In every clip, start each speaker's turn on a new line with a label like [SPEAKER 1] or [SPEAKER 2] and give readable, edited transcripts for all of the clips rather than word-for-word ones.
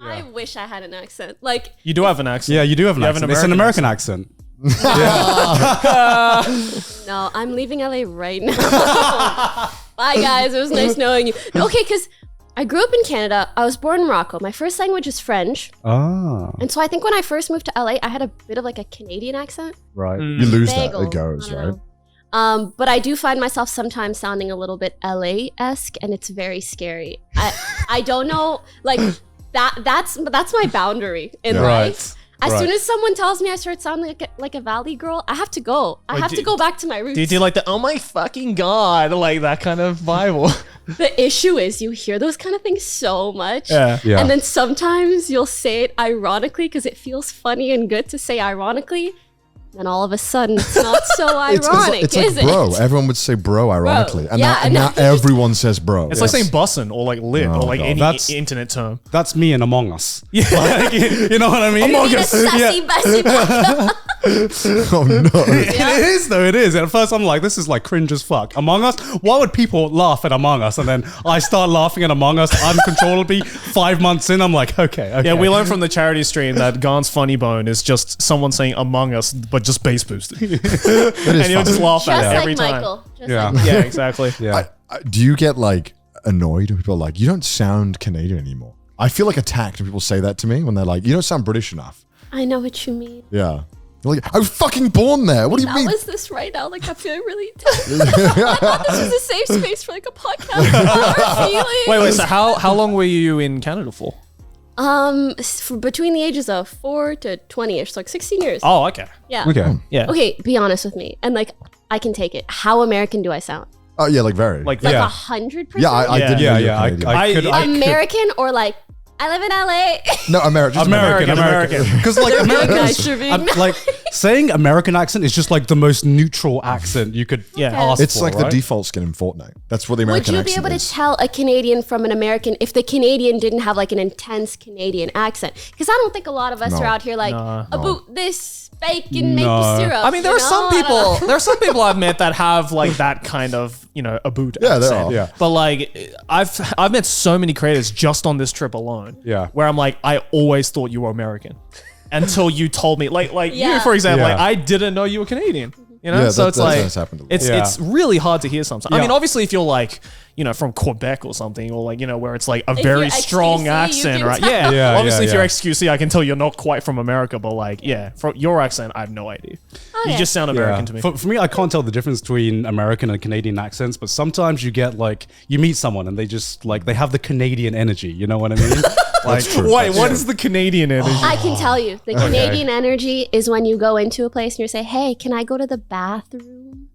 [SPEAKER 1] I wish I had an accent. Like
[SPEAKER 2] You do have an accent.
[SPEAKER 3] Yeah, you do have an accent. It's an American accent.
[SPEAKER 1] No, I'm leaving LA right now. Bye guys, it was nice knowing you. Okay, because I grew up in Canada. I was born in Morocco. My first language is French.
[SPEAKER 3] Ah,
[SPEAKER 1] And so I think when I first moved to LA, I had a bit of like a Canadian accent.
[SPEAKER 4] Right. You lose
[SPEAKER 1] Bagel,
[SPEAKER 4] that. It goes,
[SPEAKER 1] I
[SPEAKER 4] right?
[SPEAKER 1] don't know. But I do find myself sometimes sounding a little bit LA-esque, and it's very scary. I don't know, like that's my boundary in life. As soon as someone tells me I start sounding like a valley girl, I have to go. I have to go back to my roots.
[SPEAKER 2] Do you do like the, oh my fucking God, like that kind of vibe?
[SPEAKER 1] The issue is you hear those kind of things so much.
[SPEAKER 3] Yeah.
[SPEAKER 1] And then sometimes you'll say it ironically because it feels funny and good to say ironically. Then all of a sudden it's not so ironic,
[SPEAKER 4] it's
[SPEAKER 1] is
[SPEAKER 4] like bro.
[SPEAKER 1] it?
[SPEAKER 4] Everyone would say bro ironically. And
[SPEAKER 1] Yeah,
[SPEAKER 4] now everyone says bro.
[SPEAKER 2] It's like saying bussin' or like lit or like
[SPEAKER 4] God.
[SPEAKER 2] any
[SPEAKER 3] That's-
[SPEAKER 2] internet term.
[SPEAKER 3] that's me in Among Us.
[SPEAKER 2] Yeah.
[SPEAKER 3] Like, you know what I mean?
[SPEAKER 1] You need a sassy, bassy back.
[SPEAKER 4] Oh no.
[SPEAKER 3] It is though, it is. At first I'm like, this is like cringe as fuck. Among Us? Why would people laugh at Among Us? And then I start laughing at Among Us uncontrollably. 5 months in, I'm like, okay.
[SPEAKER 2] Yeah, we learned from the charity stream that Garn's funny bone is just someone saying Among Us, but just bass boosted.
[SPEAKER 4] It is
[SPEAKER 2] And you'll just
[SPEAKER 4] funny.
[SPEAKER 2] laugh at
[SPEAKER 1] Just
[SPEAKER 2] it
[SPEAKER 1] like
[SPEAKER 2] every time.
[SPEAKER 1] Michael. Just
[SPEAKER 3] Yeah.
[SPEAKER 1] like
[SPEAKER 2] Yeah, exactly.
[SPEAKER 3] Yeah.
[SPEAKER 4] Do you get like annoyed when people are like, you don't sound Canadian anymore? I feel like attacked when people say that to me when they're like, you don't sound British enough.
[SPEAKER 1] I know what you mean.
[SPEAKER 4] Yeah. You're like, I was fucking born there. What do you
[SPEAKER 1] How
[SPEAKER 4] mean?
[SPEAKER 1] is this right now? Like I feel really I thought this was a safe space for like a podcast about our feelings.
[SPEAKER 2] Wait, so how long were you in Canada for?
[SPEAKER 1] For between the ages of 4 to 20ish, so like 16 years.
[SPEAKER 2] Oh, okay.
[SPEAKER 1] Yeah.
[SPEAKER 3] Okay.
[SPEAKER 2] Yeah.
[SPEAKER 1] Okay, be honest with me. And like I can take it. How American do I sound?
[SPEAKER 4] Oh yeah, like very.
[SPEAKER 2] Like
[SPEAKER 1] Like
[SPEAKER 3] Yeah.
[SPEAKER 1] 100%?
[SPEAKER 4] yeah, I
[SPEAKER 2] Yeah.
[SPEAKER 4] did.
[SPEAKER 3] Yeah,
[SPEAKER 4] know you were
[SPEAKER 3] yeah. I
[SPEAKER 4] Canadian.
[SPEAKER 3] could. I could-
[SPEAKER 1] American or like I live in LA.
[SPEAKER 4] No, American.
[SPEAKER 2] American.
[SPEAKER 3] Because like Americans,
[SPEAKER 1] You're being nice.
[SPEAKER 3] like saying American accent is just like the most neutral accent you could
[SPEAKER 2] Yeah.
[SPEAKER 3] ask
[SPEAKER 4] It's
[SPEAKER 3] for,
[SPEAKER 4] like
[SPEAKER 3] right?
[SPEAKER 4] the default skin in Fortnite. That's what the
[SPEAKER 1] Would
[SPEAKER 4] American
[SPEAKER 1] you be
[SPEAKER 4] accent
[SPEAKER 1] able to
[SPEAKER 4] is.
[SPEAKER 1] tell a Canadian from an American if the Canadian didn't have like an intense Canadian accent? Because I don't think a lot of us
[SPEAKER 4] No.
[SPEAKER 1] are out here like about this bacon maple
[SPEAKER 3] No.
[SPEAKER 1] syrup.
[SPEAKER 2] I mean, there
[SPEAKER 1] you
[SPEAKER 2] are some
[SPEAKER 1] know? I don't
[SPEAKER 2] people.
[SPEAKER 1] know.
[SPEAKER 2] There are some people I've met that have like that kind of a boot
[SPEAKER 4] Yeah, there
[SPEAKER 2] accent.
[SPEAKER 4] are.
[SPEAKER 3] Yeah.
[SPEAKER 2] But like, I've met so many creators just on this trip alone.
[SPEAKER 3] Yeah.
[SPEAKER 2] Where I'm like, I always thought you were American, until you told me. Like you,
[SPEAKER 1] Yeah.
[SPEAKER 2] for example.
[SPEAKER 3] Yeah.
[SPEAKER 2] Like I didn't know you were Canadian. You know,
[SPEAKER 4] Yeah,
[SPEAKER 2] so it's like
[SPEAKER 4] that's happened a lot.
[SPEAKER 2] it's really hard to hear sometimes. I
[SPEAKER 3] Yeah.
[SPEAKER 2] mean, obviously, if you're like from Quebec or something, or like where it's like a
[SPEAKER 1] If
[SPEAKER 2] very
[SPEAKER 1] you're
[SPEAKER 2] strong
[SPEAKER 1] XQC, you
[SPEAKER 2] accent,
[SPEAKER 1] can
[SPEAKER 2] right?
[SPEAKER 1] tell.
[SPEAKER 2] Yeah,
[SPEAKER 3] Yeah,
[SPEAKER 2] obviously,
[SPEAKER 3] yeah,
[SPEAKER 2] if you're
[SPEAKER 3] yeah.
[SPEAKER 2] XQC, I can tell you're not quite from America, but like, from your accent, I have no idea. You
[SPEAKER 1] yeah.
[SPEAKER 2] just sound American
[SPEAKER 3] Yeah.
[SPEAKER 2] to me.
[SPEAKER 3] For me, I can't tell the difference between American and Canadian accents, but sometimes you get like, you meet someone and they just like, they have the Canadian energy. You know what I mean? Like,
[SPEAKER 4] true.
[SPEAKER 2] Wait,
[SPEAKER 4] That's
[SPEAKER 2] what
[SPEAKER 4] true.
[SPEAKER 2] is the Canadian energy?
[SPEAKER 1] I can tell you, the Canadian energy is when you go into a place and you say, "Hey, can I go to the bathroom,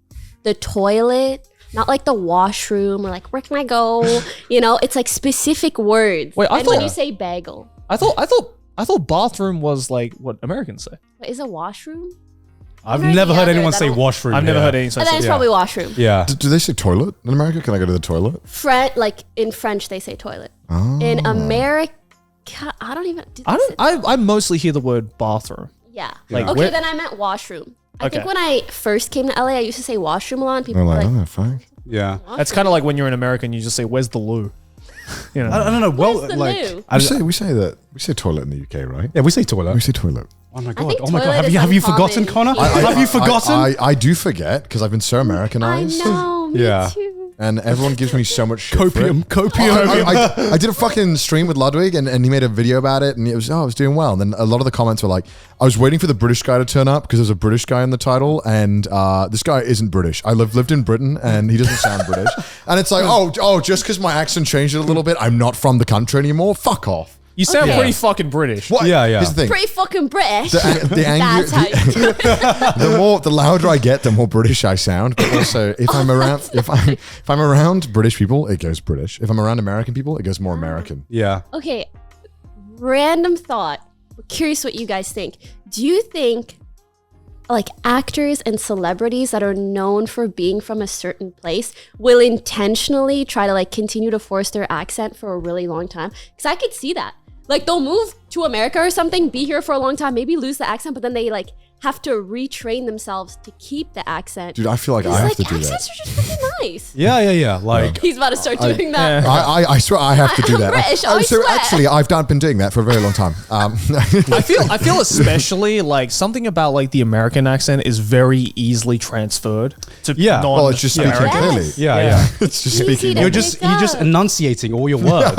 [SPEAKER 1] the toilet?" Not like the washroom or like, "Where can I go?" It's like specific words.
[SPEAKER 2] Wait, I
[SPEAKER 1] and when
[SPEAKER 2] thought-
[SPEAKER 1] you say bagel,
[SPEAKER 2] I thought bathroom was like what Americans say.
[SPEAKER 1] what is a washroom?
[SPEAKER 3] I've
[SPEAKER 1] heard
[SPEAKER 3] never
[SPEAKER 1] the
[SPEAKER 3] heard
[SPEAKER 1] other,
[SPEAKER 3] anyone say
[SPEAKER 1] that'll-
[SPEAKER 3] washroom.
[SPEAKER 2] I've never
[SPEAKER 3] yeah.
[SPEAKER 2] heard any such
[SPEAKER 1] And then
[SPEAKER 2] thing.
[SPEAKER 1] it's
[SPEAKER 3] Yeah.
[SPEAKER 1] probably washroom.
[SPEAKER 3] Yeah.
[SPEAKER 4] Do they say toilet in America? Can I go to the toilet?
[SPEAKER 1] Like in French, they say toilet.
[SPEAKER 4] Oh.
[SPEAKER 1] In America, I don't even. do they
[SPEAKER 2] I
[SPEAKER 1] say-
[SPEAKER 2] don't. I mostly hear the word bathroom.
[SPEAKER 1] Yeah.
[SPEAKER 2] Like,
[SPEAKER 1] Okay,
[SPEAKER 2] where-
[SPEAKER 1] then I meant washroom. I
[SPEAKER 2] Okay.
[SPEAKER 1] think when I first came to LA, I used to say washroom a lot. And people
[SPEAKER 4] They're
[SPEAKER 1] were
[SPEAKER 4] like,
[SPEAKER 1] like,
[SPEAKER 4] oh, fuck.
[SPEAKER 3] Yeah.
[SPEAKER 2] That's kind of like when you're an American, you just say, "Where's the loo?" You know.
[SPEAKER 3] I don't know. Well,
[SPEAKER 1] Where's the
[SPEAKER 3] like,
[SPEAKER 1] loo?
[SPEAKER 4] We say toilet in the UK, right?
[SPEAKER 3] yeah, we say toilet.
[SPEAKER 4] We say toilet.
[SPEAKER 3] Oh my
[SPEAKER 1] I
[SPEAKER 3] god!
[SPEAKER 1] think
[SPEAKER 3] Oh my god!
[SPEAKER 1] toilet is
[SPEAKER 3] Have you forgotten,
[SPEAKER 1] uncommon.
[SPEAKER 3] Connor? Have you forgotten?
[SPEAKER 4] I do forget because I've been so
[SPEAKER 1] I
[SPEAKER 4] Americanized.
[SPEAKER 1] know, me
[SPEAKER 3] Yeah.
[SPEAKER 1] too.
[SPEAKER 4] And everyone gives me so much shit. for
[SPEAKER 3] Copium,
[SPEAKER 4] it.
[SPEAKER 3] copium.
[SPEAKER 4] I did a fucking stream with Ludwig and he made a video about it and it was, I was doing well. And then a lot of the comments were like, I was waiting for the British guy to turn up because there's a British guy in the title and this guy isn't British. I lived in Britain and he doesn't sound British. And it's like, oh, just because my accent changed it a little bit, I'm not from the country anymore. Fuck off.
[SPEAKER 2] You sound
[SPEAKER 1] Okay.
[SPEAKER 2] pretty fucking British.
[SPEAKER 4] What?
[SPEAKER 3] Yeah, yeah.
[SPEAKER 4] Here's the thing.
[SPEAKER 1] Pretty fucking British.
[SPEAKER 4] The angry,
[SPEAKER 1] That's how you do it.
[SPEAKER 4] the louder I get, the more British I sound. But also, if I'm around British people, it goes British. If I'm around American people, it goes more American.
[SPEAKER 3] Yeah.
[SPEAKER 1] Okay, random thought. We're curious what you guys think. Do you think like actors and celebrities that are known for being from a certain place will intentionally try to like continue to force their accent for a really long time? Because I could see that. Like they'll move to America or something, be here for a long time, maybe lose the accent, but then they like have to retrain themselves to keep the accent.
[SPEAKER 4] Dude, I feel like I
[SPEAKER 1] It's
[SPEAKER 4] have
[SPEAKER 1] like
[SPEAKER 4] to do
[SPEAKER 1] accents
[SPEAKER 4] that.
[SPEAKER 1] are just fucking nice.
[SPEAKER 3] Yeah. Like,
[SPEAKER 1] He's about to start doing that.
[SPEAKER 4] I swear I have to do
[SPEAKER 1] I'm
[SPEAKER 4] that.
[SPEAKER 1] British, I
[SPEAKER 4] so
[SPEAKER 1] swear.
[SPEAKER 4] actually, I've been doing that for a very long time.
[SPEAKER 2] I feel especially like something about like the American accent is very easily transferred to
[SPEAKER 3] Yeah.
[SPEAKER 4] well, it's just speaking
[SPEAKER 2] non-American.
[SPEAKER 4] clearly.
[SPEAKER 3] yeah.
[SPEAKER 4] It's just
[SPEAKER 1] Easy
[SPEAKER 4] speaking.
[SPEAKER 1] to
[SPEAKER 3] You're
[SPEAKER 1] pick
[SPEAKER 3] just
[SPEAKER 1] up.
[SPEAKER 3] enunciating all your words,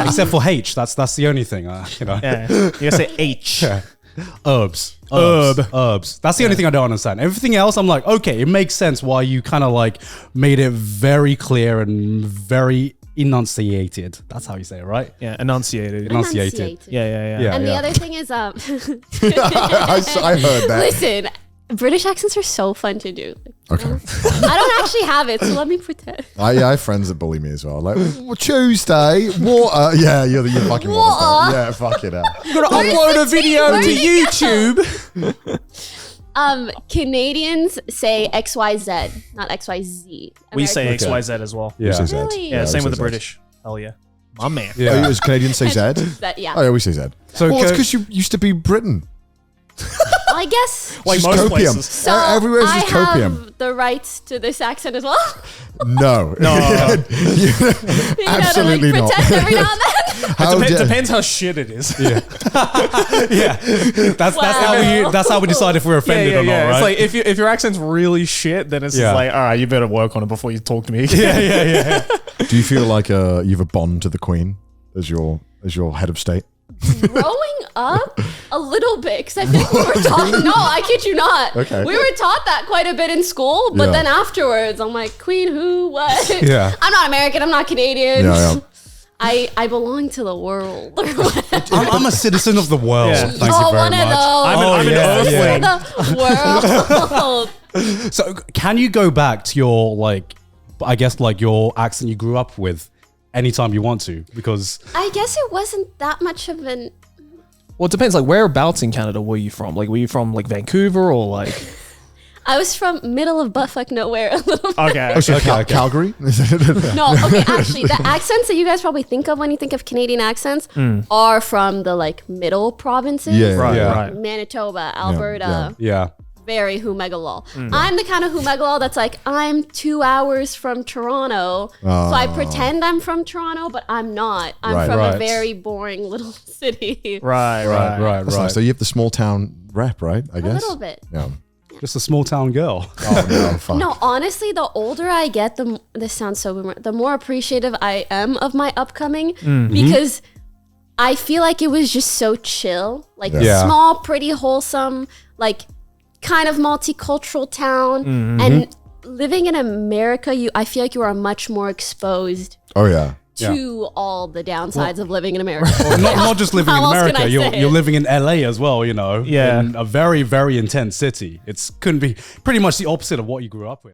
[SPEAKER 3] except for H. That's the only thing.
[SPEAKER 2] Yeah. You gotta say H.
[SPEAKER 3] Herbs.
[SPEAKER 2] Herb.
[SPEAKER 3] Herbs. That's the only thing I don't understand. Everything else, I'm like, okay, it makes sense why you kind of like made it very clear and very enunciated. That's how you say it, right?
[SPEAKER 2] Yeah, enunciated.
[SPEAKER 3] Enunciated.
[SPEAKER 2] Yeah.
[SPEAKER 1] And the other thing is,
[SPEAKER 4] I heard that.
[SPEAKER 1] listen, British accents are so fun to do.
[SPEAKER 4] Okay.
[SPEAKER 1] I don't actually have it, so let me pretend.
[SPEAKER 4] I have friends that bully me as well. Like Tuesday, water. Yeah, you're fucking water.
[SPEAKER 1] Water.
[SPEAKER 4] Yeah, fuck it out.
[SPEAKER 2] You gotta upload a video
[SPEAKER 1] Where's
[SPEAKER 2] to
[SPEAKER 1] the
[SPEAKER 2] YouTube.
[SPEAKER 1] Canadians say XYZ, not XYZ.
[SPEAKER 2] We say
[SPEAKER 1] Americans-
[SPEAKER 2] XYZ as well.
[SPEAKER 3] Yeah.
[SPEAKER 4] Say Z.
[SPEAKER 1] Really?
[SPEAKER 2] Yeah,
[SPEAKER 4] we
[SPEAKER 2] same
[SPEAKER 4] say
[SPEAKER 2] with the
[SPEAKER 4] Z.
[SPEAKER 2] British. Hell yeah. My man.
[SPEAKER 3] Yeah.
[SPEAKER 4] Oh, as Canadians say Z?
[SPEAKER 1] That, yeah.
[SPEAKER 4] Oh, yeah, we say Z.
[SPEAKER 3] So
[SPEAKER 4] well, it's
[SPEAKER 3] co-
[SPEAKER 4] because you used to be Britain.
[SPEAKER 1] I guess.
[SPEAKER 2] Like
[SPEAKER 4] It's
[SPEAKER 2] most
[SPEAKER 4] just copium.
[SPEAKER 2] places.
[SPEAKER 1] So
[SPEAKER 4] Everywhere's
[SPEAKER 1] I
[SPEAKER 4] just
[SPEAKER 1] have
[SPEAKER 4] copium.
[SPEAKER 1] the rights to this accent as well.
[SPEAKER 4] No.
[SPEAKER 1] You
[SPEAKER 4] Absolutely
[SPEAKER 1] gotta,
[SPEAKER 4] not.
[SPEAKER 1] pretend every now and then.
[SPEAKER 4] How dare-
[SPEAKER 2] Depends how shit it is.
[SPEAKER 3] yeah. That's how we decide if we're offended or not, right?
[SPEAKER 2] It's like if your accent's really shit, then it's
[SPEAKER 3] Yeah.
[SPEAKER 2] just like, all right, you better work on it before you talk to me.
[SPEAKER 3] yeah.
[SPEAKER 4] Do you feel like you have a bond to the Queen as your head of state?
[SPEAKER 1] Growing up, a little bit, because I think we were taught. No, I kid you not.
[SPEAKER 4] Okay.
[SPEAKER 1] We were taught that quite a bit in school, but
[SPEAKER 4] Yeah.
[SPEAKER 1] then afterwards, I'm like, Queen, who, what?
[SPEAKER 3] Yeah.
[SPEAKER 1] I'm not American. I'm not Canadian.
[SPEAKER 4] Yeah.
[SPEAKER 1] I belong to the world.
[SPEAKER 3] I'm a citizen of the world.
[SPEAKER 2] Yeah.
[SPEAKER 3] Thank you very
[SPEAKER 1] one
[SPEAKER 3] much.
[SPEAKER 1] of those.
[SPEAKER 2] I'm an earthling.
[SPEAKER 1] The world.
[SPEAKER 3] So can you go back to your like, I guess like your accent you grew up with anytime you want to? Because
[SPEAKER 1] I guess it wasn't that much of an.
[SPEAKER 2] Well, it depends. Like, whereabouts in Canada were you from? Like, were you from like Vancouver or like?
[SPEAKER 1] I was from middle of buttfuck nowhere a little bit.
[SPEAKER 2] Okay.
[SPEAKER 4] Oh, so
[SPEAKER 3] Okay.
[SPEAKER 4] Calgary?
[SPEAKER 1] No, okay, actually, the accents that you guys probably think of when you think of Canadian accents are from the like middle provinces.
[SPEAKER 4] Yeah.
[SPEAKER 2] Right.
[SPEAKER 3] Yeah.
[SPEAKER 2] Right.
[SPEAKER 1] Manitoba, Alberta,
[SPEAKER 3] yeah.
[SPEAKER 1] very Humegalol. I'm the kind of Humegalol that's like, I'm 2 hours from Toronto, so I pretend I'm from Toronto, but I'm not. I'm
[SPEAKER 4] Right.
[SPEAKER 1] from
[SPEAKER 3] Right.
[SPEAKER 1] a very boring little city.
[SPEAKER 2] Right.
[SPEAKER 4] That's nice. So you have the small town rep, right? I
[SPEAKER 1] A
[SPEAKER 4] guess.
[SPEAKER 1] little bit.
[SPEAKER 4] Yeah.
[SPEAKER 3] Just a small town girl.
[SPEAKER 4] Oh no, fuck.
[SPEAKER 1] No, honestly, the older I get, this sounds so boomer, the more appreciative I am of my upcoming because I feel like it was just so chill, like
[SPEAKER 3] Yeah.
[SPEAKER 1] small, pretty, wholesome, like kind of multicultural town. And living in America, I feel like you are much more exposed
[SPEAKER 4] Oh yeah.
[SPEAKER 1] to all the downsides of living in America.
[SPEAKER 3] not just living in
[SPEAKER 1] How else can
[SPEAKER 3] America.
[SPEAKER 1] I say
[SPEAKER 3] You're
[SPEAKER 1] it?
[SPEAKER 3] living in LA as well. You know.
[SPEAKER 2] Yeah.
[SPEAKER 3] In a very very intense city. Couldn't be pretty much the opposite of what you grew up with.